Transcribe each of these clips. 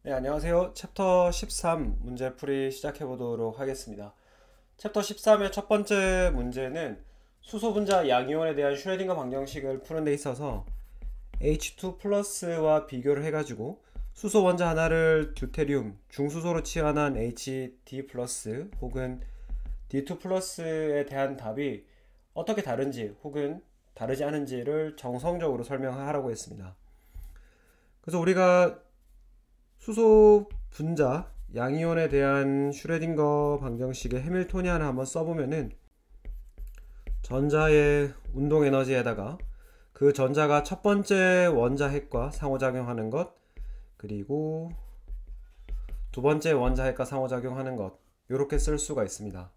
네, 안녕하세요. 챕터 13 문제풀이 시작해 보도록 하겠습니다. 챕터 13의 첫 번째 문제는 수소 분자 양이온에 대한 슈레딩거 방정식을 푸는 데 있어서 H2 플러스와 비교를 해가지고 수소 원자 하나를 듀테리움 중수소로 치환한 HD 플러스 혹은 D2 플러스에 대한 답이 어떻게 다른지 혹은 다르지 않은지를 정성적으로 설명하라고 했습니다. 그래서 우리가 수소 분자 양이온에 대한 슈레딩거 방정식의 해밀토니안을 한번 써보면은 전자의 운동 에너지에다가 그 전자가 첫 번째 원자 핵과 상호작용하는 것, 그리고 두 번째 원자 핵과 상호작용하는 것, 이렇게 쓸 수가 있습니다.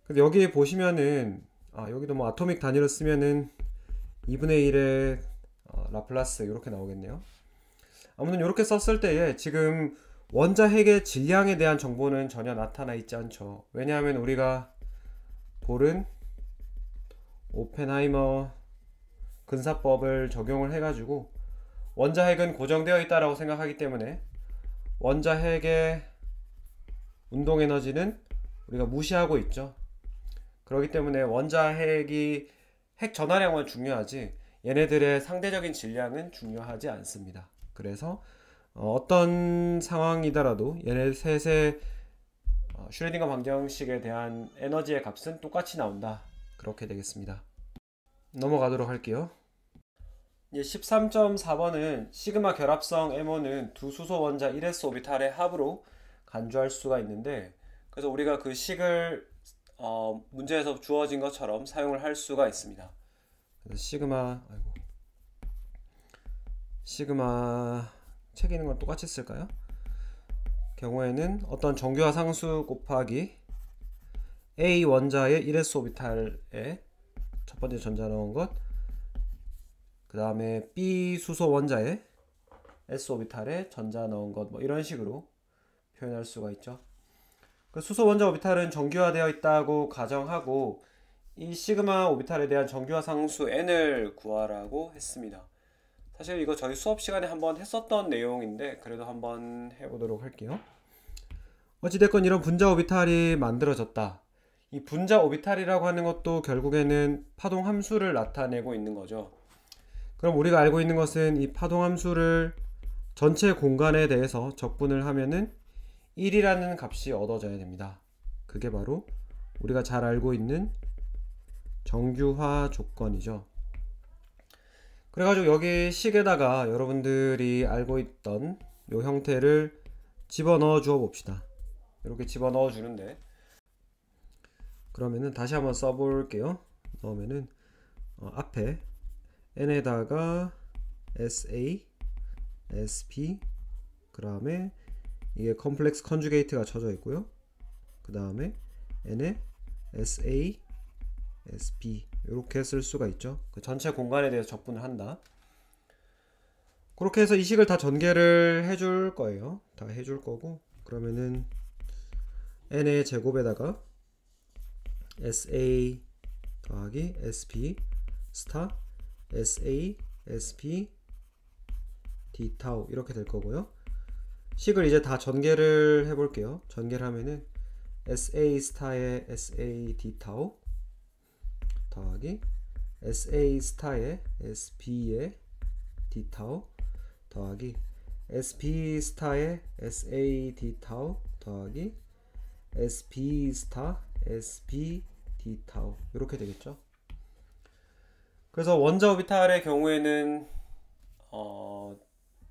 근데 여기 보시면은 여기도 뭐 아토믹 단위로 쓰면은 2분의 1의 라플라스 이렇게 나오겠네요. 아무튼 이렇게 썼을 때에 지금 원자 핵의 질량에 대한 정보는 전혀 나타나 있지 않죠. 왜냐하면 우리가 볼은 오펜하이머 근사법을 적용을 해가지고 원자 핵은 고정되어 있다라고 생각하기 때문에 원자 핵의 운동 에너지는 우리가 무시하고 있죠. 그렇기 때문에 원자 핵이 핵 전하량만 중요하지 얘네들의 상대적인 질량은 중요하지 않습니다. 그래서 어떤 상황이더라도 얘네 셋의 슈레딩거 방정식에 대한 에너지의 값은 똑같이 나온다. 그렇게 되겠습니다. 넘어가도록 할게요. 이제 13.4번은 시그마 결합성 MO는 두 수소 원자 1s 오비탈의 합으로 간주할 수가 있는데, 그래서 우리가 그 식을 문제에서 주어진 것처럼 사용을 할 수가 있습니다. 그래서 시그마 책 있는 건 똑같이 쓸까요? 경우에는 어떤 정규화 상수 곱하기 A 원자의 1s 오비탈에 첫 번째 전자 넣은 것, 그 다음에 B 수소 원자의 s 오비탈에 전자 넣은 것, 뭐 이런 식으로 표현할 수가 있죠. 그 수소 원자 오비탈은 정규화되어 있다고 가정하고 이 시그마 오비탈에 대한 정규화 상수 n을 구하라고 했습니다. 사실 이거 저희 수업 시간에 한번 했었던 내용인데 그래도 한번 해보도록 할게요. 어찌됐건 이런 분자 오비탈이 만들어졌다. 이 분자 오비탈이라고 하는 것도 결국에는 파동 함수를 나타내고 있는 거죠. 그럼 우리가 알고 있는 것은 이 파동 함수를 전체 공간에 대해서 적분을 하면은 1이라는 값이 얻어져야 됩니다. 그게 바로 우리가 잘 알고 있는 정규화 조건이죠. 그래가지고 여기 식에다가 여러분들이 알고 있던 이 형태를 집어넣어 주어 봅시다. 이렇게 집어넣어 주는데, 그러면은 다시 한번 써볼게요. 넣으면은 앞에 n에다가 SA, SP, 그 다음에 이게 컴플렉스 컨주게이트가 쳐져 있고요. 그 다음에 n에 SA, SP 이렇게 쓸 수가 있죠. 그 전체 공간에 대해서 적분을 한다. 그렇게 해서 이 식을 다 전개를 해줄 거예요. 다 해줄 거고, 그러면은 n의 제곱에다가 SA 더하기 SP 스타 SA SP d 타우 이렇게 될 거고요. 식을 이제 다 전개를 해볼게요. 전개를 하면은 SA 스타의 SA d 타우 더하기 SA 스타의 SP의 d 타우 더하기 SP 스타의 SA d 타우 더하기 SP 스타 SP d 타우 이렇게 되겠죠. 그래서 원자 오비탈의 경우에는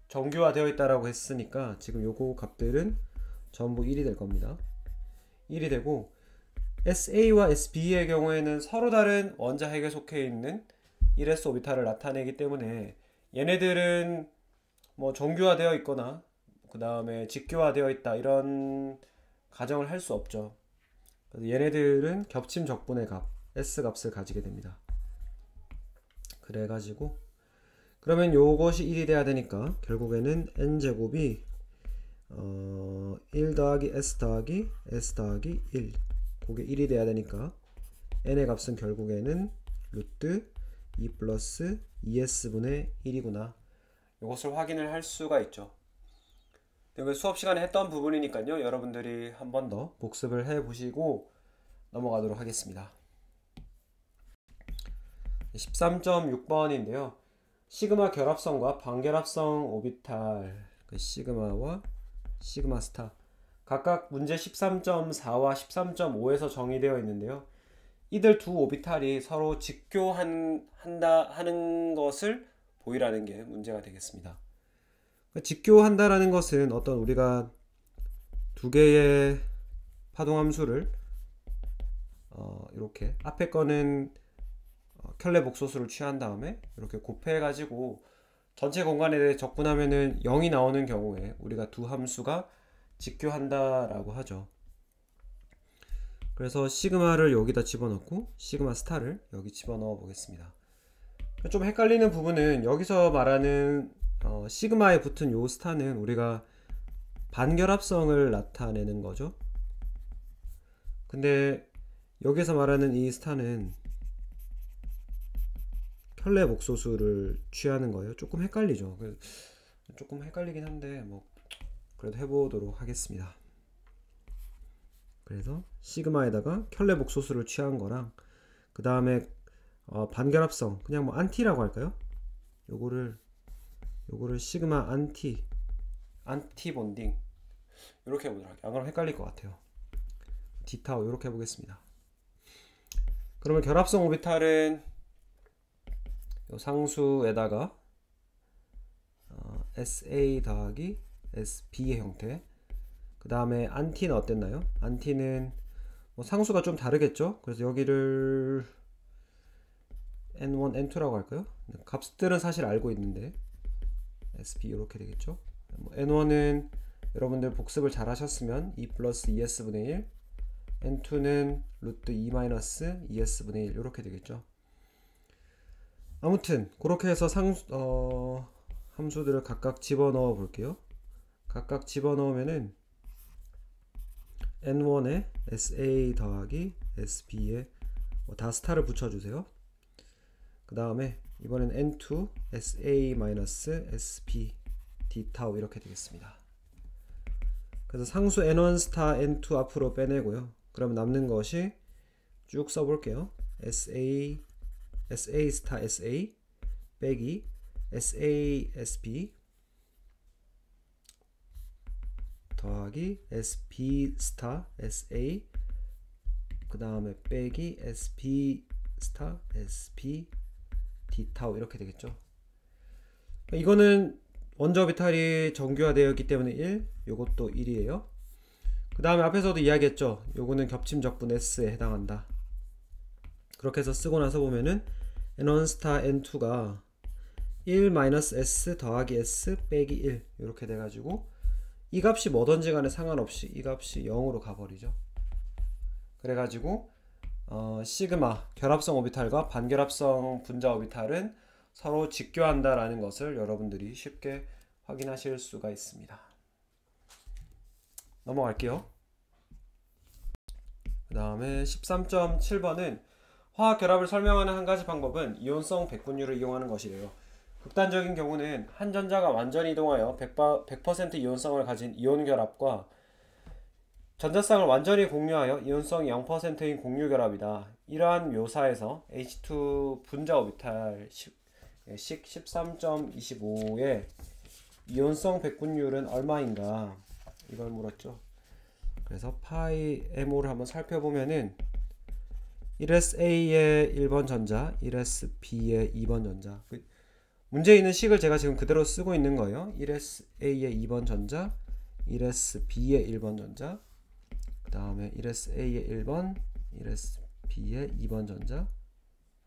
정규화 되어 있다라고 했으니까 지금 요거 값들은 전부 1이 될 겁니다. 1이 되고 SA와 SB의 경우에는 서로 다른 원자 핵에 속해 있는 1s 오비탈을 나타내기 때문에 얘네들은 뭐 정규화 되어 있거나 그 다음에 직교화 되어 있다 이런 가정을 할 수 없죠. 그래서 얘네들은 겹침 적분의 값 S 값을 가지게 됩니다. 그래가지고 그러면 요것이 1이 돼야 되니까 결국에는 n제곱이 1 더하기 s 더하기 s 더하기 1 그게 1이 돼야 되니까 n의 값은 결국에는 루트 2 플러스 2s분의 1이구나. 이것을 확인을 할 수가 있죠. 이거 수업 시간에 했던 부분이니까요. 여러분들이 한 번 더 복습을 해 보시고 넘어가도록 하겠습니다. 13.6번인데요. 시그마 결합성과 반결합성 오비탈, 그 시그마와 시그마 스타 각각 문제 13.4와 13.5에서 정의되어 있는데요. 이들 두 오비탈이 서로 직교한다 하는 것을 보이라는 게 문제가 되겠습니다. 직교한다라는 것은 어떤 우리가 두 개의 파동함수를 이렇게 앞에 거는 켤레 복소수를 취한 다음에 이렇게 곱해 가지고 전체 공간에 대해 적분하면은 0이 나오는 경우에 우리가 두 함수가 직교한다라고 하죠. 그래서 시그마를 여기다 집어넣고 시그마 스타를 여기 집어넣어 보겠습니다. 좀 헷갈리는 부분은 여기서 말하는 시그마에 붙은 요 스타는 우리가 반결합성을 나타내는 거죠. 근데 여기서 말하는 이 스타는 켤레 복소수를 취하는 거예요. 조금 헷갈리죠. 조금 헷갈리긴 한데 뭐 그래도 해보도록 하겠습니다. 그래서 시그마에다가 켤레 복소수를 취한 거랑 그 다음에 반결합성, 그냥 뭐 안티라고 할까요? 요거를 시그마 안티 본딩 이렇게 해보도록 할게요. 안 그러면 헷갈릴 것 같아요. 디타오 이렇게 해보겠습니다. 그러면 결합성 오비탈은 요 상수에다가 SA 더하기 SB의 형태. 그 다음에 안티는 어땠나요? 안티는 뭐 상수가 좀 다르겠죠? 그래서 여기를 N1, N2라고 할까요? 값들은 사실 알고 있는데 SB 이렇게 되겠죠? N1은 여러분들 복습을 잘 하셨으면 2 플러스 2S분의 1, N2는 루트 2 마이너스 2S분의 1 이렇게 되겠죠? 아무튼 그렇게 해서 함수들을 각각 집어넣어 볼게요. 각각 집어넣으면은 N1에 SA 더하기 SB에 다 스타를 붙여주세요. 그 다음에 이번엔 N2 SA 마이너스 SB D타우 이렇게 되겠습니다. 그래서 상수 N1 스타 N2 앞으로 빼내고요. 그럼 남는 것이 쭉 써볼게요. SA 스타 SA 빼기 SA SB 더하기 SB 스타 SA 그 다음에 빼기 SB 스타 SB D타우 이렇게 되겠죠. 이거는 원자 오비탈이 정규화되어 있기 때문에 1, 요것도 1이에요. 그 다음에 앞에서도 이야기했죠. 요거는 겹침 적분 S에 해당한다. 그렇게 해서 쓰고 나서 보면은 N1 스타 N2가 1-S 더하기 S 빼기 1 이렇게 돼가지고 이 값이 뭐든지 간에 상관없이 이 값이 0으로 가버리죠. 그래가지고 시그마 결합성 오비탈과 반결합성 분자 오비탈은 서로 직교한다라는 것을 여러분들이 쉽게 확인하실 수가 있습니다. 넘어갈게요. 그 다음에 13.7번은 화학 결합을 설명하는 한 가지 방법은 이온성 백분율을 이용하는 것이래요. 극단적인 경우는 한 전자가 완전히 이동하여 100% 이온성을 가진 이온 결합과 전자쌍을 완전히 공유하여 이온성이 0%인 공유 결합이다. 이러한 묘사에서 H2 분자 오비탈 식 13.25의 이온성 백분율은 얼마인가 이걸 물었죠. 그래서 파이 MO를 한번 살펴보면은 1sA의 1번 전자, 1sB의 2번 전자. 문제에 있는 식을 제가 지금 그대로 쓰고 있는 거예요. 1sA의 2번 전자, 1sB의 1번 전자, 그 다음에 1sA의 1번, 1sB의 2번 전자,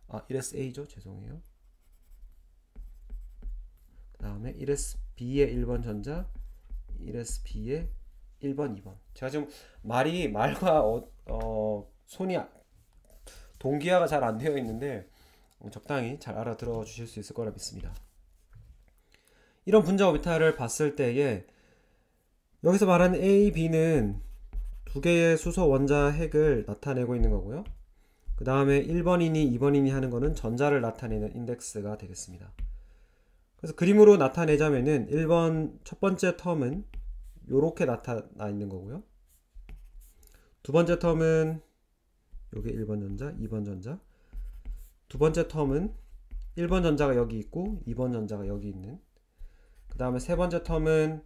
1sA죠. 죄송해요. 그 다음에 1sB의 1번 전자, 1sB의 1번, 2번. 제가 지금 말과 손이 동기화가 잘 안 되어 있는데 적당히 잘 알아들어 주실 수 있을 거라 믿습니다. 이런 분자 오비탈을 봤을 때에 여기서 말하는 A, B는 두 개의 수소 원자 핵을 나타내고 있는 거고요. 그 다음에 1번이니 2번이니 하는 거는 전자를 나타내는 인덱스가 되겠습니다. 그래서 그림으로 나타내자면은 1번 첫 번째 텀은 요렇게 나타나 있는 거고요. 두 번째 텀은 요게 1번 전자, 2번 전자. 두 번째 텀은 1번 전자가 여기 있고 2번 전자가 여기 있는. 그 다음에 세 번째 텀은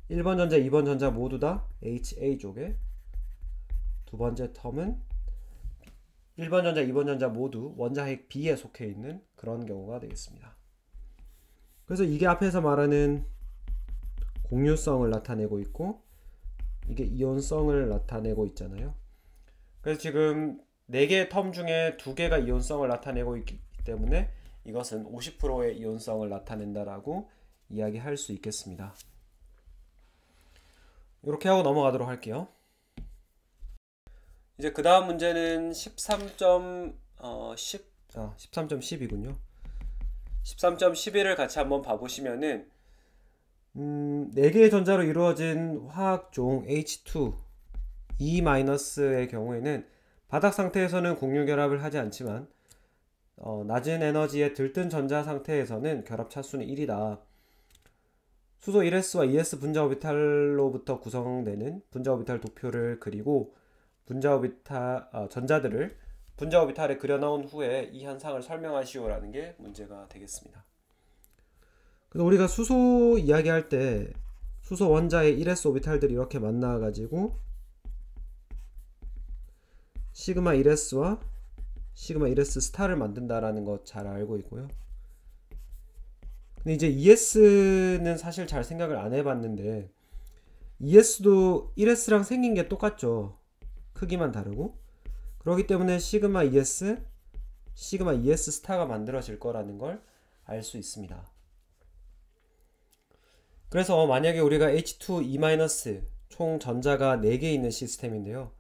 1번 전자, 2번 전자 모두 다 HA 쪽에. 두 번째 텀은 1번 전자, 2번 전자 모두 원자핵 B에 속해 있는 그런 경우가 되겠습니다. 그래서 이게 앞에서 말하는 공유성을 나타내고 있고 이게 이온성을 나타내고 있잖아요. 그래서 지금 4개의 텀 중에 2개가 이온성을 나타내고 있기 때문에 이것은 50%의 이온성을 나타낸다라고 이야기할 수 있겠습니다. 이렇게 하고 넘어가도록 할게요. 이제 그 다음 문제는 13.10이군요. 13.11을 같이 한번 봐보시면은 4개의 전자로 이루어진 화학종 H2 E-의 경우에는 바닥 상태에서는 공유결합을 하지 않지만 낮은 에너지의 들뜬 전자 상태에서는 결합 차수는 1이다. 수소 1s와 2s 분자 오비탈로부터 구성되는 분자 오비탈 도표를 그리고 전자들을 분자 오비탈에 그려넣은 후에 이 현상을 설명하시오라는 게 문제가 되겠습니다. 그래서 우리가 수소 이야기할 때 수소 원자의 1s 오비탈들이 이렇게 만나가지고 시그마 1s와 시그마 1s 스타를 만든다라는 거 잘 알고 있고요. 근데 이제 2s는 사실 잘 생각을 안 해봤는데 2s도 1s랑 생긴 게 똑같죠. 크기만 다르고. 그렇기 때문에 시그마 2s, 시그마 2s 스타가 만들어질 거라는 걸 알 수 있습니다. 그래서 만약에 우리가 H2E- 총 전자가 4개 있는 시스템인데요.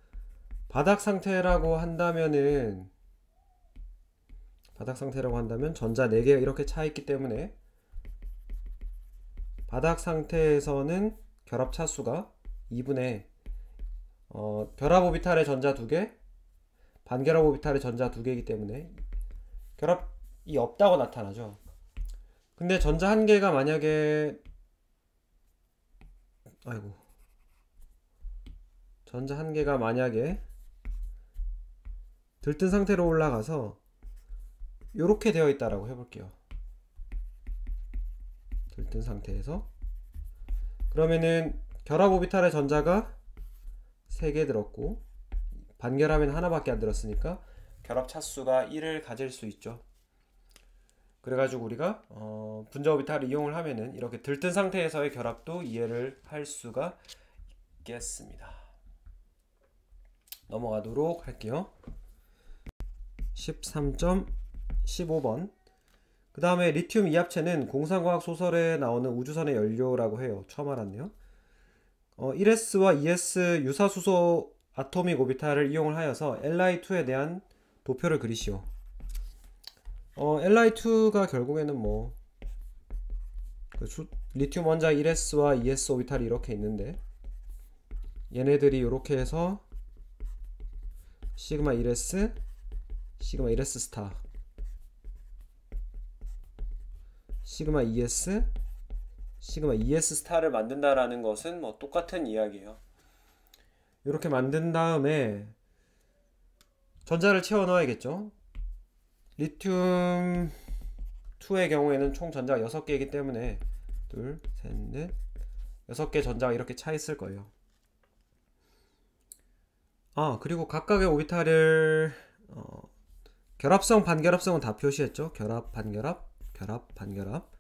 바닥 상태라고 한다면 전자 4개가 이렇게 차 있기 때문에 바닥 상태에서는 결합 차수가 2분의 결합 오비탈의 전자 2개, 반결합 오비탈의 전자 2개이기 때문에 결합이 없다고 나타나죠. 근데 전자 1개가 만약에 전자 1개가 만약에 들뜬 상태로 올라가서 이렇게 되어 있다라고 해볼게요. 들뜬 상태에서 그러면은 결합 오비탈의 전자가 3개 들었고 반결합에는 하나밖에 안 들었으니까 결합 차수가 1을 가질 수 있죠. 그래가지고 우리가 분자 오비탈을 이용을 하면은 이렇게 들뜬 상태에서의 결합도 이해를 할 수가 있겠습니다. 넘어가도록 할게요. 13.15번 그 다음에 리튬 이합체는 공상과학 소설에 나오는 우주선의 연료라고 해요. 처음 알았네요. 1s와 2s 유사수소 아토믹 오비탈을 이용을 하여서 Li2에 대한 도표를 그리시오. Li2가 결국에는 리튬 원자 1s와 2s 오비탈이 이렇게 있는데 얘네들이 이렇게 해서 시그마 1s, 시그마 1s 스타, 시그마 2s, 시그마 2s 스타를 만든다라는 것은 똑같은 이야기예요. 이렇게 만든 다음에 전자를 채워 넣어야겠죠. 리튬 2의 경우에는 총 전자가 6개이기 때문에 둘, 셋, 넷, 6개 전자가 이렇게 차 있을 거예요. 그리고 각각의 오비탈을 결합성, 반결합성은 다 표시했죠. 결합, 반결합, 결합, 반결합.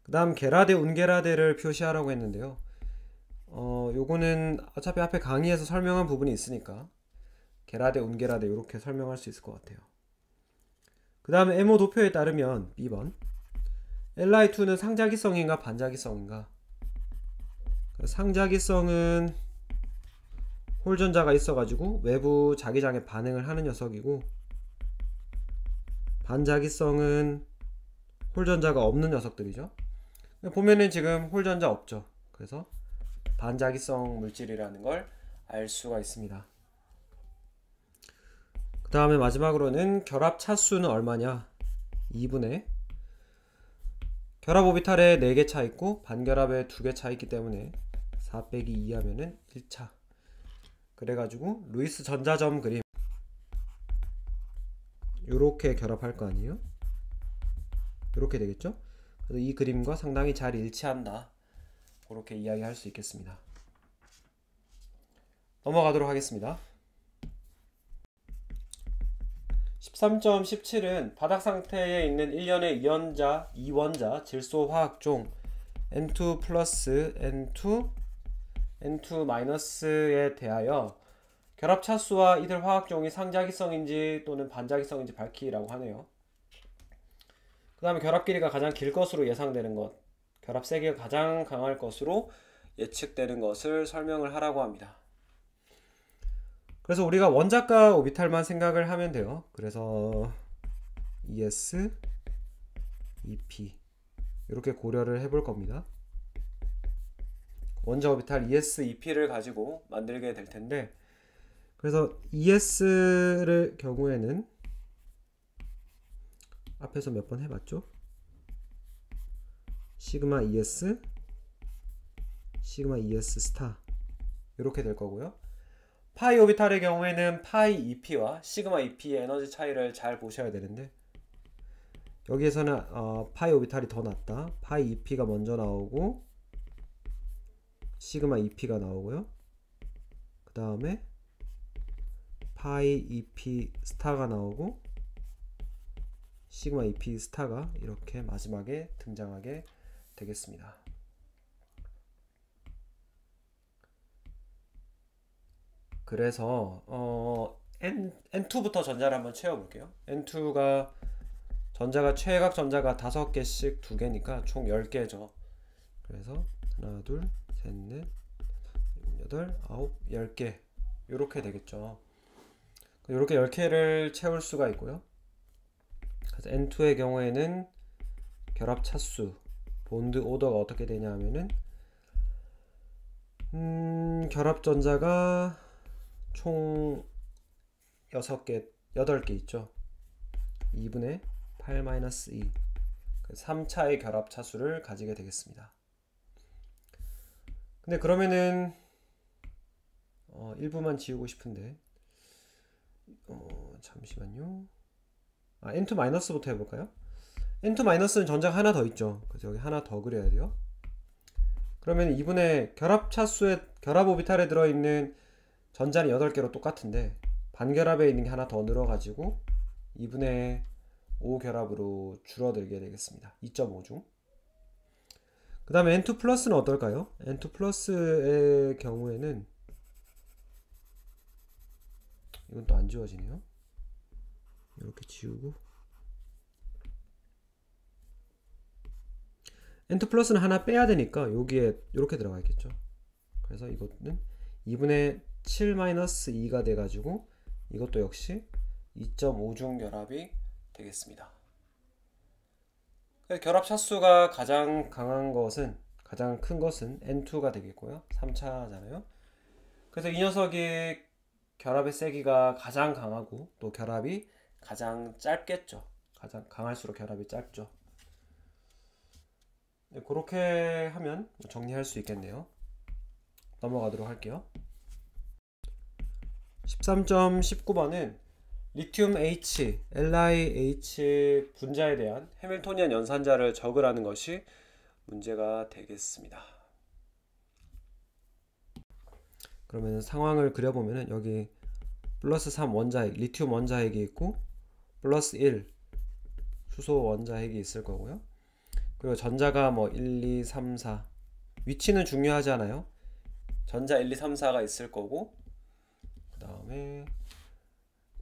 그 다음 계라대, 운계라대를 표시하라고 했는데요. 요거는 어차피 앞에 강의에서 설명한 부분이 있으니까 계라대, 운계라대 이렇게 설명할 수 있을 것 같아요. 그 다음에 MO 도표에 따르면 B번 Li2는 상자기성인가 반자기성인가? 상자기성은 홀전자가 있어가지고 외부 자기장에 반응을 하는 녀석이고 반자기성은 홀전자가 없는 녀석들이죠. 보면은 지금 홀전자 없죠. 그래서 반자기성 물질이라는 걸 알 수가 있습니다. 그 다음에 마지막으로는 결합 차수는 얼마냐? 2분의 결합 오비탈에 4개 차 있고 반결합에 2개 차 있기 때문에 4 빼기 2 하면은 1차. 그래가지고 루이스 전자점 그림 요렇게 결합할 거 아니에요? 요렇게 되겠죠? 그래서 이 그림과 상당히 잘 일치한다. 그렇게 이야기할 수 있겠습니다. 넘어가도록 하겠습니다. 13.17은 바닥 상태에 있는 1년의 이원자, 이원자 질소 화학종 N2 플러스 N2 마이너스에 대하여 결합 차수와 이들 화학종이 상자기성인지 또는 반자기성인지 밝히라고 하네요. 그 다음에 결합 길이가 가장 길 것으로 예상되는 것, 결합 세기가 가장 강할 것으로 예측되는 것을 설명을 하라고 합니다. 그래서 우리가 원자가 오비탈만 생각을 하면 돼요. 그래서 ES, EP 이렇게 고려를 해볼 겁니다. 원자 오비탈 ES, EP를 가지고 만들게 될 텐데, 그래서 ES를 경우에는 앞에서 몇 번 해봤죠? 시그마 ES, 시그마 ES 스타 이렇게 될 거고요. 파이 오비탈의 경우에는 파이 EP와 시그마 EP의 에너지 차이를 잘 보셔야 되는데, 여기에서는 파이 오비탈이 더 낮다. 파이 EP가 먼저 나오고 시그마 EP가 나오고요. 그 다음에 파이 EP 스타가 나오고 시그마 EP 스타가 이렇게 마지막에 등장하게 되겠습니다. 그래서 N2부터 전자를 한번 채워볼게요. N2가 전자가 최각 전자가 5개씩 2개니까 총 10개죠. 그래서 하나, 둘, 셋, 넷, 8, 9, 10개 이렇게 되겠죠. 이렇게 10개를 채울 수가 있고요. 그래서 N2의 경우에는 결합 차수, 본드 오더가 어떻게 되냐 하면은 결합 전자가 총 6개, 8개 있죠. 2분의 8-2 3차의 결합 차수를 가지게 되겠습니다. 근데 그러면은 일부만 지우고 싶은데 잠시만요. N2-부터 해볼까요? N2-는 전자가 하나 더 있죠. 그래서 여기 하나 더 그려야 돼요. 그러면 2분의 결합 차수에 결합 오비탈에 들어있는 전자는 8개로 똑같은데 반결합에 있는 게 하나 더 늘어가지고 2분의 5 결합으로 줄어들게 되겠습니다. 2.5 중. 그 다음에 N2 플러스는 어떨까요? N2 플러스의 경우에는 이건 또 안 지워지네요. 이렇게 지우고 N2 플러스는 하나 빼야 되니까 여기에 이렇게 들어가 있겠죠. 그래서 이것은 2분의 7-2가 돼가지고 이것도 역시 2.5중 결합이 되겠습니다. 결합 차수가 가장 강한 것은, 가장 큰 것은 N2가 되겠고요. 3차잖아요. 그래서 이 녀석이 결합의 세기가 가장 강하고 또 결합이 가장 짧겠죠. 가장 강할수록 결합이 짧죠. 네, 그렇게 하면 정리할 수 있겠네요. 넘어가도록 할게요. 13.19번은 리튬 H, LiH 분자에 대한 해밀토니안 연산자를 적으라는 것이 문제가 되겠습니다. 그러면 상황을 그려보면 여기 플러스 3 원자핵, 리튬 원자핵이 있고 플러스 1 수소 원자핵이 있을 거고요. 그리고 전자가 뭐 1, 2, 3, 4 위치는 중요하지 않아요. 전자 1, 2, 3, 4가 있을 거고, 그 다음에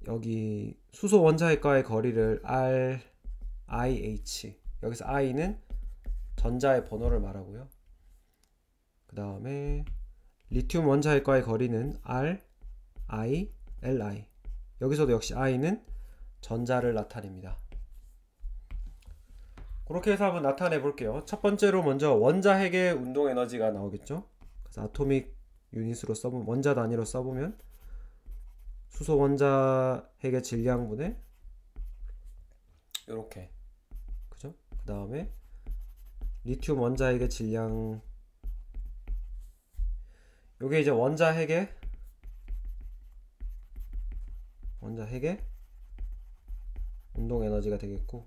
여기 수소 원자핵과의 거리를 RIH, 여기서 I는 전자의 번호를 말하고요. 그 다음에 리튬 원자핵과의 거리는 RILI, 여기서도 역시 I는 전자를 나타냅니다. 그렇게 해서 한번 나타내 볼게요. 첫 번째로 먼저 원자핵의 운동 에너지가 나오겠죠. 그래서 아토믹 유닛으로 써보면, 원자 단위로 써보면 수소 원자핵의 질량분의 이렇게, 그죠? 그 다음에 리튬 원자핵의 질량 요게 이제 원자 핵의 운동 에너지가 되겠고,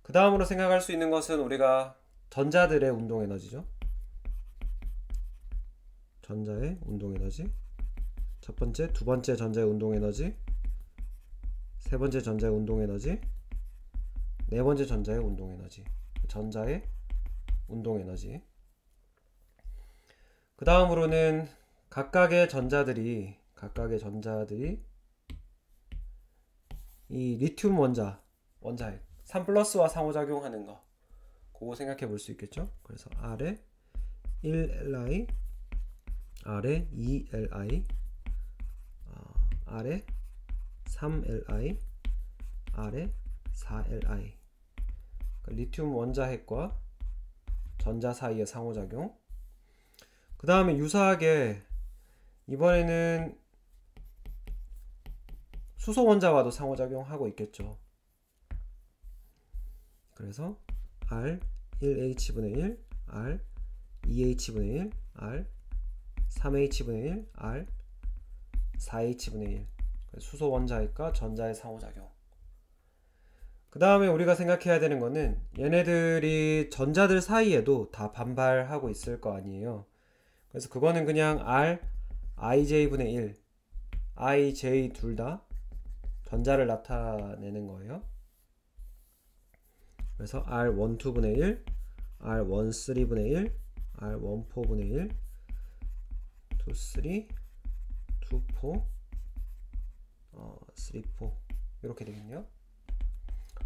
그 다음으로 생각할 수 있는 것은 우리가 전자들의 운동 에너지죠. 전자의 운동 에너지. 첫 번째, 두 번째 전자의 운동 에너지, 세 번째 전자의 운동 에너지, 네 번째 전자의 운동 에너지. 전자의 운동 에너지. 그 다음으로는 각각의 전자들이 이 리튬 원자핵 3+와 상호작용하는 거, 그거 생각해 볼 수 있겠죠. 그래서 R에 1Li, R에 2Li, R에 3Li, R에 4Li. 리튬 원자핵과 전자 사이의 상호작용. 그 다음에 유사하게 이번에는 수소 원자와도 상호작용하고 있겠죠. 그래서 R 1H분의 1, R 2H분의 1, R 3H분의 1, R 4H분의 1. 수소 원자핵과 전자의 상호작용. 그 다음에 우리가 생각해야 되는 거는 얘네들이 전자들 사이에도 다 반발하고 있을 거 아니에요. 그래서 그거는 그냥 R IJ분의 1, IJ 둘 다 전자를 나타내는 거예요. 그래서 R12분의 1, R13분의 1, R14분의 1, 2, 3, 2, 4, 3, 4 이렇게 되겠네요.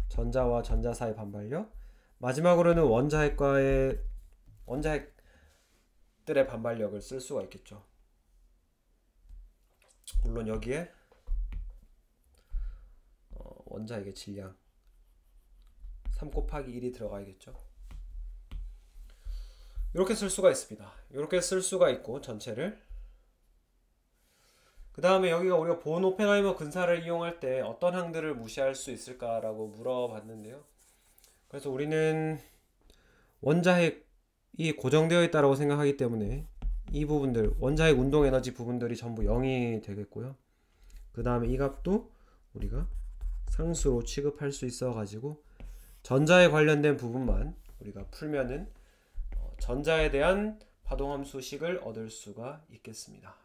전자와 전자 사이 반발력. 마지막으로는 원자핵들의 반발력을 쓸 수가 있겠죠. 물론 여기에 원자핵의 질량 3 곱하기 1이 들어가야겠죠. 이렇게 쓸 수가 있습니다. 이렇게 쓸 수가 있고, 전체를. 그 다음에 여기가 우리가 본 오펜하이머 근사를 이용할 때 어떤 항들을 무시할 수 있을까라고 물어봤는데요. 그래서 우리는 원자핵이 고정되어 있다고 생각하기 때문에 이 부분들, 원자핵 운동 에너지 부분들이 전부 0이 되겠고요. 그 다음에 이 값도 우리가 상수로 취급할 수 있어 가지고 전자에 관련된 부분만 우리가 풀면은 전자에 대한 파동함수식을 얻을 수가 있겠습니다.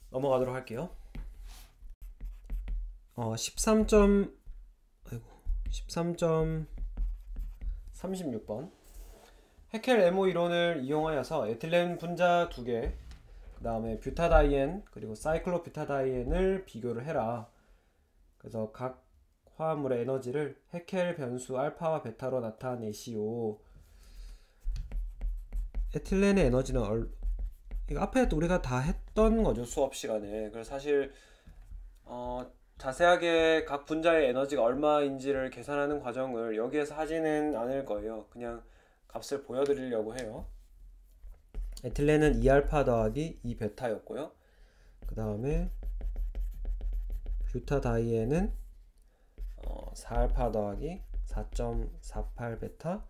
넘어가도록 할게요. 13.36번 헤켈 MO 이론을 이용하여서 에틸렌 분자 2개, 그 다음에 뷰타다이엔 그리고 사이클로뷰타다이엔을 비교를 해라. 그래서 각 화합물의 에너지를 헤켈 변수 알파와 베타로 나타내시오. 에틸렌의 에너지는 이거 앞에 우리가 다 했던 거죠, 수업 시간에. 그래서 사실 자세하게 각 분자의 에너지가 얼마인지를 계산하는 과정을 여기에서 하지는 않을 거예요. 그냥 값을 보여드리려고 해요. 에틸렌은 2알파 더하기 2베타였고요. 그 다음에 뷰타다이엔은 4알파 더하기 4.48베타,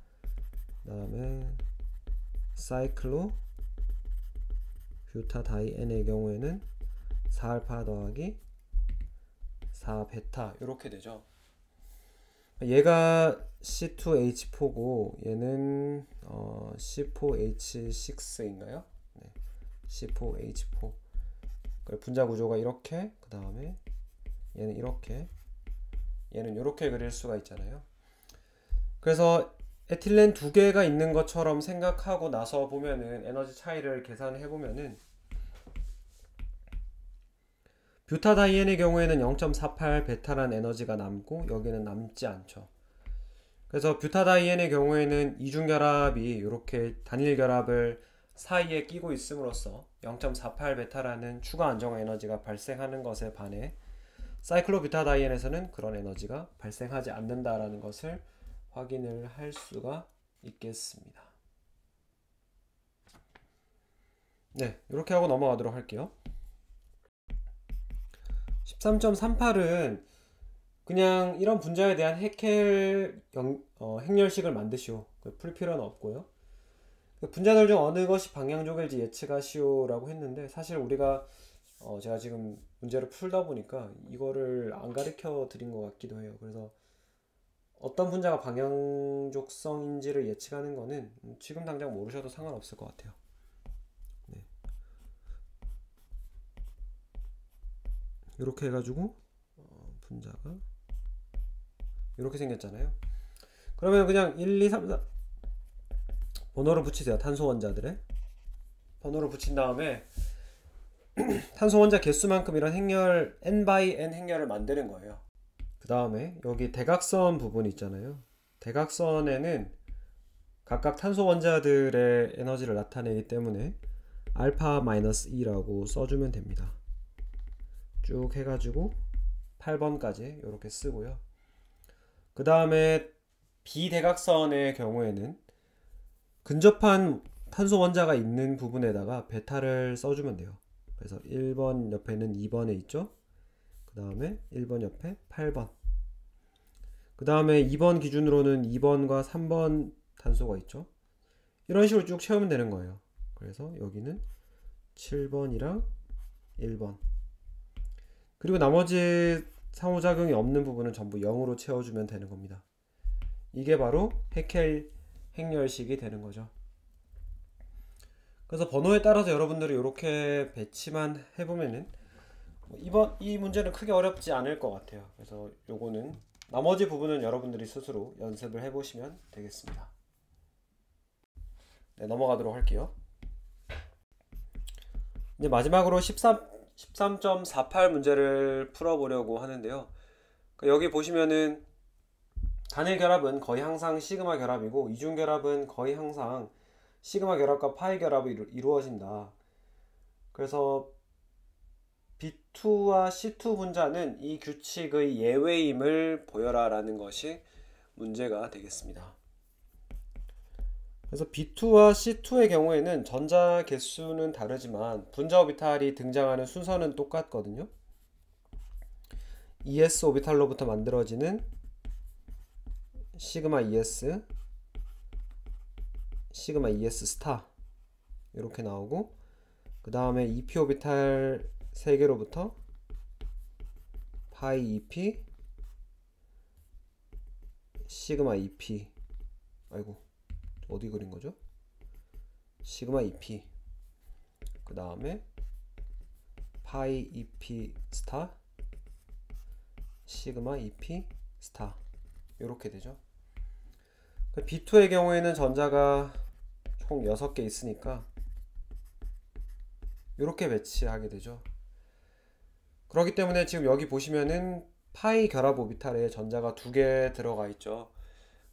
그 다음에 사이클로 뷰타다이엔의 경우에는 4알파 더하기 4베타 이렇게 되죠. 얘가 C2H4고 얘는 C4H6인가요? 네, C4H4. 분자 구조가 이렇게, 그 다음에 얘는 이렇게, 얘는 이렇게 그릴 수가 있잖아요. 그래서 에틸렌 2개가 있는 것처럼 생각하고 나서 보면은 에너지 차이를 계산해 보면은 뷰타다이엔의 경우에는 0.48 베타라는 에너지가 남고 여기는 남지 않죠. 그래서 뷰타다이엔의 경우에는 이중결합이 이렇게 단일결합을 사이에 끼고 있음으로써 0.48 베타라는 추가 안정 에너지가 발생하는 것에 반해 사이클로뷰타다이엔에서는 그런 에너지가 발생하지 않는다라는 것을 확인을 할 수가 있겠습니다. 네, 이렇게 하고 넘어가도록 할게요. 13.38은 그냥 이런 분자에 대한 행렬식을 만드시오. 풀 필요는 없고요. 분자들 중 어느 것이 방향족일지 예측하시오라고 했는데, 사실 우리가 제가 지금 문제를 풀다 보니까 이거를 안 가르쳐 드린 것 같기도 해요. 그래서 어떤 분자가 방향족성인지를 예측하는 거는 지금 당장 모르셔도 상관없을 것 같아요. 네. 이렇게 해가지고 분자가 이렇게 생겼잖아요. 그러면 그냥 1, 2, 3, 4 번호를 붙이세요. 탄소 원자들의 번호를 붙인 다음에 탄소 원자 개수만큼 이런 행렬 n/n 행렬을 만드는 거예요. 그 다음에 여기 대각선 부분 있잖아요. 대각선에는 각각 탄소 원자들의 에너지를 나타내기 때문에 알파-2라고 써주면 됩니다. 쭉 해가지고 8번까지 이렇게 쓰고요. 그 다음에 비대각선의 경우에는 근접한 탄소 원자가 있는 부분에다가 베타를 써주면 돼요. 그래서 1번 옆에는 2번에 있죠. 그 다음에 1번 옆에 8번. 그 다음에 2번 기준으로는 2번과 3번 탄소가 있죠. 이런 식으로 쭉 채우면 되는 거예요. 그래서 여기는 7번이랑 1번. 그리고 나머지 상호작용이 없는 부분은 전부 0으로 채워주면 되는 겁니다. 이게 바로 헤켈 행렬식이 되는 거죠. 그래서 번호에 따라서 여러분들이 이렇게 배치만 해보면은 이 문제는 크게 어렵지 않을 것 같아요. 그래서 요거는 나머지 부분은 여러분들이 스스로 연습을 해보시면 되겠습니다. 네, 넘어가도록 할게요. 이제 마지막으로 13.48 문제를 풀어보려고 하는데요. 여기 보시면은 단일 결합은 거의 항상 시그마 결합이고 이중 결합은 거의 항상 시그마 결합과 파이 결합이 이루어진다. 그래서 B2와 C2 분자는 이 규칙의 예외임을 보여라 라는 것이 문제가 되겠습니다. 그래서 B2와 C2의 경우에는 전자 개수는 다르지만 분자 오비탈이 등장하는 순서는 똑같거든요. ES 오비탈로부터 만들어지는 시그마 ES, 시그마 ES 스타 이렇게 나오고, 그 다음에 EP 오비탈 3개로부터 파이 EP, 시그마 EP, 아이고 어디 그린 거죠? 시그마 EP, 그 다음에 파이 EP 스타, 시그마 EP 스타 이렇게 되죠. B2의 경우에는 전자가 총 6개 있으니까 이렇게 배치하게 되죠. 그렇기 때문에 지금 여기 보시면은 파이 결합 오비탈에 전자가 2개 들어가 있죠.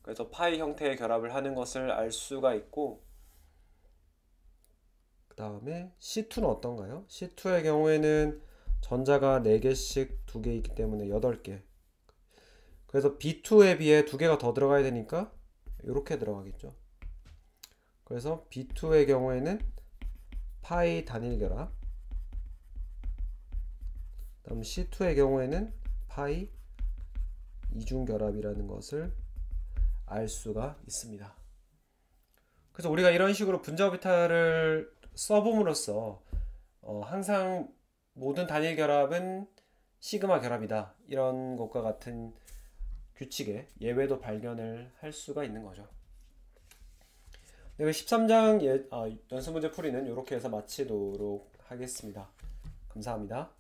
그래서 파이 형태의 결합을 하는 것을 알 수가 있고, 그 다음에 C2는 어떤가요? C2의 경우에는 전자가 4개씩 2개 있기 때문에 8개. 그래서 B2에 비해 2개가 더 들어가야 되니까 이렇게 들어가겠죠. 그래서 B2의 경우에는 파이 단일 결합, 다음 C2의 경우에는 파이 이중 결합이라는 것을 알 수가 있습니다. 그래서 우리가 이런 식으로 분자 오비탈을 써봄으로써 항상 모든 단일 결합은 시그마 결합이다, 이런 것과 같은 규칙의 예외도 발견을 할 수가 있는 거죠. 13장 연습 문제 풀이는 이렇게 해서 마치도록 하겠습니다. 감사합니다.